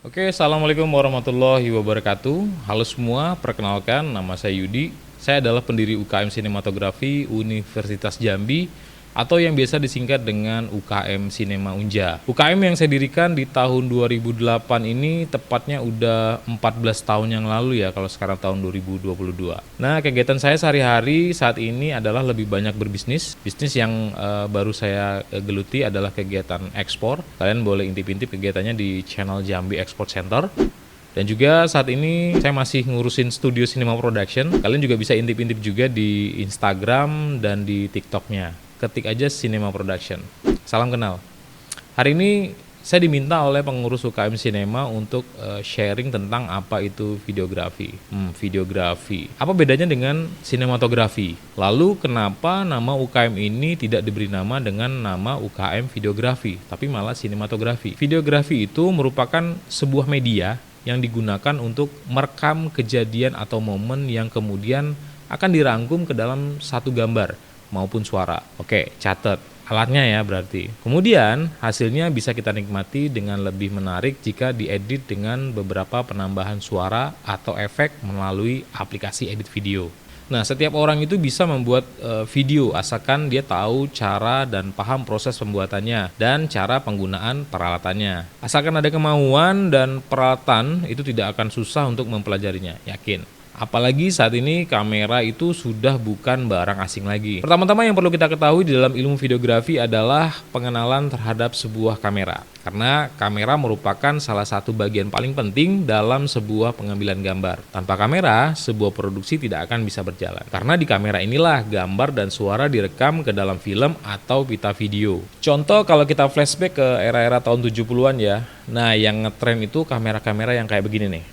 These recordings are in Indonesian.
Oke, assalamualaikum warahmatullahi wabarakatuh. Halo semua, perkenalkan nama saya Yudi. Saya adalah pendiri UKM Sinematografi Universitas Jambi atau yang biasa disingkat dengan UKM Sinema Unja. UKM yang saya dirikan di tahun 2008 ini tepatnya udah 14 tahun yang lalu ya kalau sekarang tahun 2022. Nah, kegiatan saya sehari-hari saat ini adalah lebih banyak berbisnis. Bisnis yang baru saya geluti adalah kegiatan ekspor. Kalian boleh intip-intip kegiatannya di channel Jambi Export Center. Dan juga saat ini saya masih ngurusin studio cinema production. Kalian juga bisa intip-intip juga di Instagram dan di TikToknya. Ketik aja Cinema Production. Salam kenal. Hari ini saya diminta oleh pengurus UKM Sinema untuk sharing tentang apa itu videografi. Videografi. Apa bedanya dengan sinematografi? Lalu kenapa nama UKM ini tidak diberi nama dengan nama UKM videografi, tapi malah sinematografi? Videografi itu merupakan sebuah media yang digunakan untuk merekam kejadian atau momen yang kemudian akan dirangkum ke dalam satu gambar maupun suara. Oke, catat alatnya ya berarti. Kemudian hasilnya bisa kita nikmati dengan lebih menarik jika diedit dengan beberapa penambahan suara atau efek melalui aplikasi edit video. Nah, setiap orang itu bisa membuat video asalkan dia tahu cara dan paham proses pembuatannya dan cara penggunaan peralatannya. Asalkan ada kemauan dan peralatan, itu tidak akan susah untuk mempelajarinya, yakin. Apalagi saat ini kamera itu sudah bukan barang asing lagi. Pertama-tama yang perlu kita ketahui di dalam ilmu videografi adalah pengenalan terhadap sebuah kamera. Karena kamera merupakan salah satu bagian paling penting dalam sebuah pengambilan gambar. Tanpa kamera, sebuah produksi tidak akan bisa berjalan. Karena di kamera inilah gambar dan suara direkam ke dalam film atau pita video. Contoh kalau kita flashback ke era-era tahun 70-an ya. Nah, yang ngetren itu kamera-kamera yang kayak begini nih.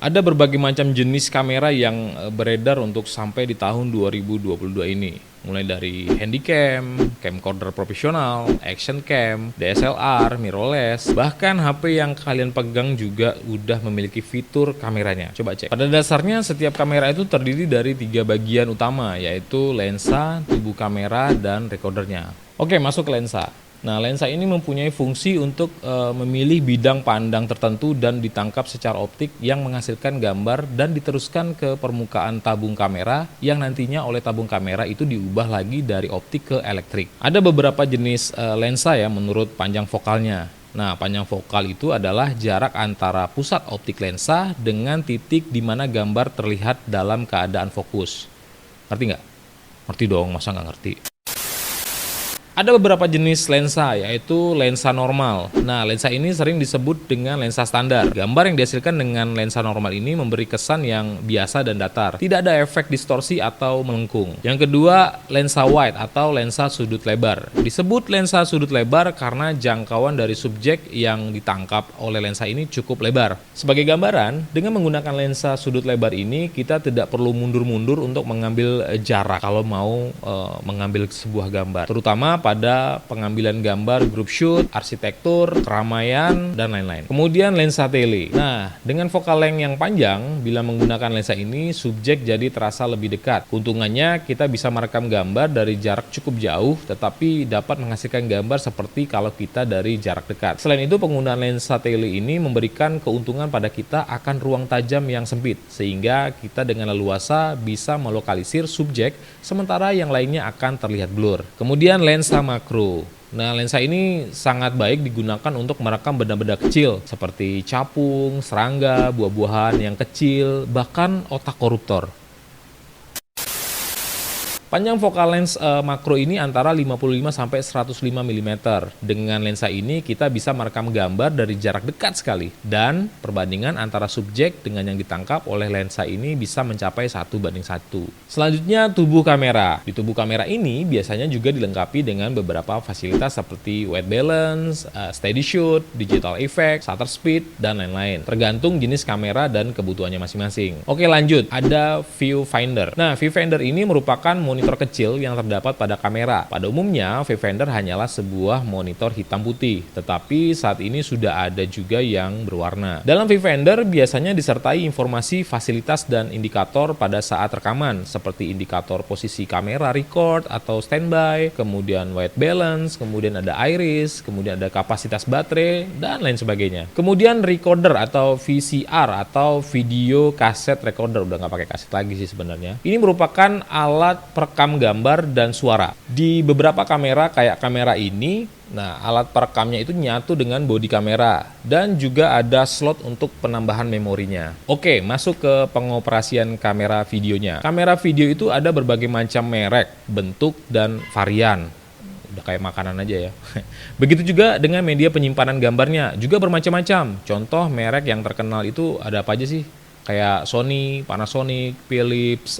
Ada berbagai macam jenis kamera yang beredar untuk sampai di tahun 2022 ini. Mulai dari handycam, camcorder profesional, action cam, DSLR, mirrorless, bahkan HP yang kalian pegang juga udah memiliki fitur kameranya. Coba cek. Pada dasarnya setiap kamera itu terdiri dari 3 bagian utama, yaitu lensa, tubuh kamera, dan recordernya. Oke, masuk ke lensa. Nah, lensa ini mempunyai fungsi untuk memilih bidang pandang tertentu dan ditangkap secara optik yang menghasilkan gambar dan diteruskan ke permukaan tabung kamera yang nantinya oleh tabung kamera itu diubah lagi dari optik ke elektrik. Ada beberapa jenis lensa ya menurut panjang fokalnya. Nah, panjang vokal itu adalah jarak antara pusat optik lensa dengan titik di mana gambar terlihat dalam keadaan fokus. Ngerti nggak? Ngerti dong, masa nggak ngerti? Ada beberapa jenis lensa, yaitu lensa normal. Nah, lensa ini sering disebut dengan lensa standar. Gambar yang dihasilkan dengan lensa normal ini memberi kesan yang biasa dan datar. Tidak ada efek distorsi atau melengkung. Yang kedua, lensa wide atau lensa sudut lebar. Disebut lensa sudut lebar karena jangkauan dari subjek yang ditangkap oleh lensa ini cukup lebar. Sebagai gambaran, dengan menggunakan lensa sudut lebar ini, kita tidak perlu mundur-mundur untuk mengambil jarak kalau mau mengambil sebuah gambar. Terutama pada pengambilan gambar group shoot, arsitektur, keramaian, dan lain-lain. Kemudian lensa tele. Nah, dengan focal length yang panjang, bila menggunakan lensa ini, subjek jadi terasa lebih dekat. Keuntungannya, kita bisa merekam gambar dari jarak cukup jauh, tetapi dapat menghasilkan gambar seperti kalau kita dari jarak dekat. Selain itu, penggunaan lensa tele ini memberikan keuntungan pada kita akan ruang tajam yang sempit, sehingga kita dengan leluasa bisa melokalisir subjek, sementara yang lainnya akan terlihat blur. Kemudian lensa makro. Nah, lensa ini sangat baik digunakan untuk merekam benda-benda kecil seperti capung, serangga, buah-buahan yang kecil, bahkan otak koruptor. Panjang focal lens makro ini antara 55 sampai 105 mm. Dengan lensa ini kita bisa merekam gambar dari jarak dekat sekali dan perbandingan antara subjek dengan yang ditangkap oleh lensa ini bisa mencapai 1:1. Selanjutnya tubuh kamera. Di tubuh kamera ini biasanya juga dilengkapi dengan beberapa fasilitas seperti white balance, steady shoot, digital effect, shutter speed, dan lain-lain. Tergantung jenis kamera dan kebutuhannya masing-masing. Oke, lanjut. Ada viewfinder. Nah, viewfinder ini merupakan monitor monitor kecil yang terdapat pada kamera. Pada umumnya, viewfinder hanyalah sebuah monitor hitam putih, tetapi saat ini sudah ada juga yang berwarna. Dalam viewfinder biasanya disertai informasi fasilitas dan indikator pada saat rekaman, seperti indikator posisi kamera record atau standby, kemudian white balance, kemudian ada iris, kemudian ada kapasitas baterai, dan lain sebagainya. Kemudian recorder atau VCR atau video kaset recorder, udah nggak pakai kaset lagi sih sebenarnya. Ini merupakan alat perekam gambar dan suara. Di beberapa kamera kayak kamera ini, nah alat perekamnya itu nyatu dengan bodi kamera dan juga ada slot untuk penambahan memorinya. Oke, masuk ke pengoperasian kamera videonya. Kamera video itu ada berbagai macam merek, bentuk, dan varian. Udah kayak makanan aja ya. Begitu juga dengan media penyimpanan gambarnya, juga bermacam-macam. Contoh merek yang terkenal itu ada apa aja sih? Kayak Sony, Panasonic, Philips,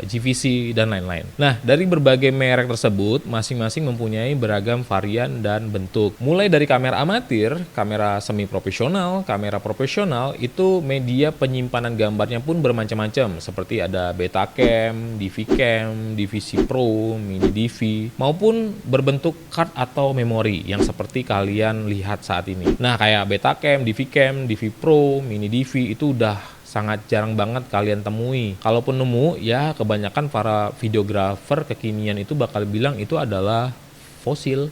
GVC, dan lain-lain. Nah, dari berbagai merek tersebut, masing-masing mempunyai beragam varian dan bentuk. Mulai dari kamera amatir, kamera semi-profesional, kamera profesional, itu media penyimpanan gambarnya pun bermacam-macam. Seperti ada Betacam, DVCam, DVC Pro, Mini DV, maupun berbentuk card atau memori yang seperti kalian lihat saat ini. Nah, kayak Betacam, DVCam, DV Pro, Mini DV itu udah sangat jarang banget kalian temui. Kalaupun nemu, ya kebanyakan para videografer kekinian itu bakal bilang itu adalah fosil.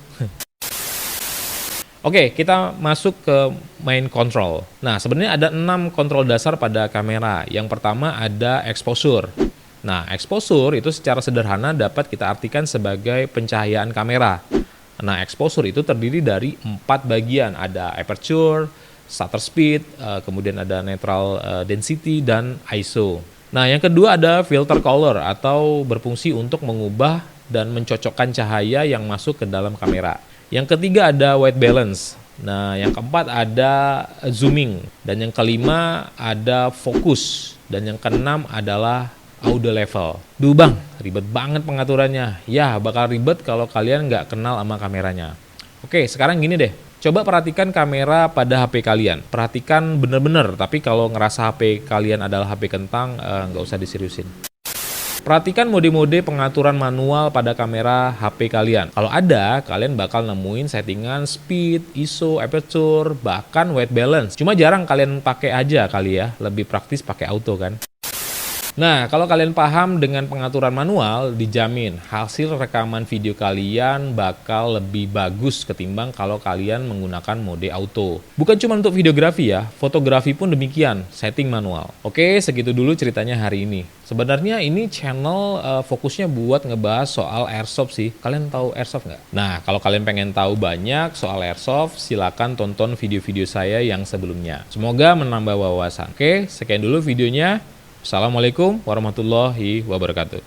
Oke, kita masuk ke main control. Nah, sebenarnya ada 6 kontrol dasar pada kamera. Yang pertama ada exposure. Nah, exposure itu secara sederhana dapat kita artikan sebagai pencahayaan kamera. Nah, exposure itu terdiri dari 4 bagian. Ada aperture, shutter speed, kemudian ada neutral density, dan ISO. Nah, yang kedua ada filter color atau berfungsi untuk mengubah dan mencocokkan cahaya yang masuk ke dalam kamera. Yang ketiga ada white balance. Nah, yang keempat ada zooming. Dan yang kelima ada focus. Dan yang keenam adalah auto level. Duh bang, ribet banget pengaturannya. Ya, bakal ribet kalau kalian nggak kenal sama kameranya. Oke, sekarang gini deh. Coba perhatikan kamera pada HP kalian. Perhatikan bener-bener, tapi kalau ngerasa HP kalian adalah HP kentang, nggak usah diseriusin. Perhatikan mode-mode pengaturan manual pada kamera HP kalian. Kalau ada, kalian bakal nemuin settingan speed, ISO, aperture, bahkan white balance. Cuma jarang kalian pakai aja kali ya, lebih praktis pakai auto kan. Nah, kalau kalian paham dengan pengaturan manual, dijamin hasil rekaman video kalian bakal lebih bagus ketimbang kalau kalian menggunakan mode auto. Bukan cuma untuk videografi ya, fotografi pun demikian, setting manual. Oke, segitu dulu ceritanya hari ini. Sebenarnya ini channel fokusnya buat ngebahas soal airsoft sih. Kalian tahu airsoft nggak? Nah, kalau kalian pengen tahu banyak soal airsoft, silakan tonton video-video saya yang sebelumnya. Semoga menambah wawasan. Oke, sekian dulu videonya. Assalamualaikum warahmatullahi wabarakatuh.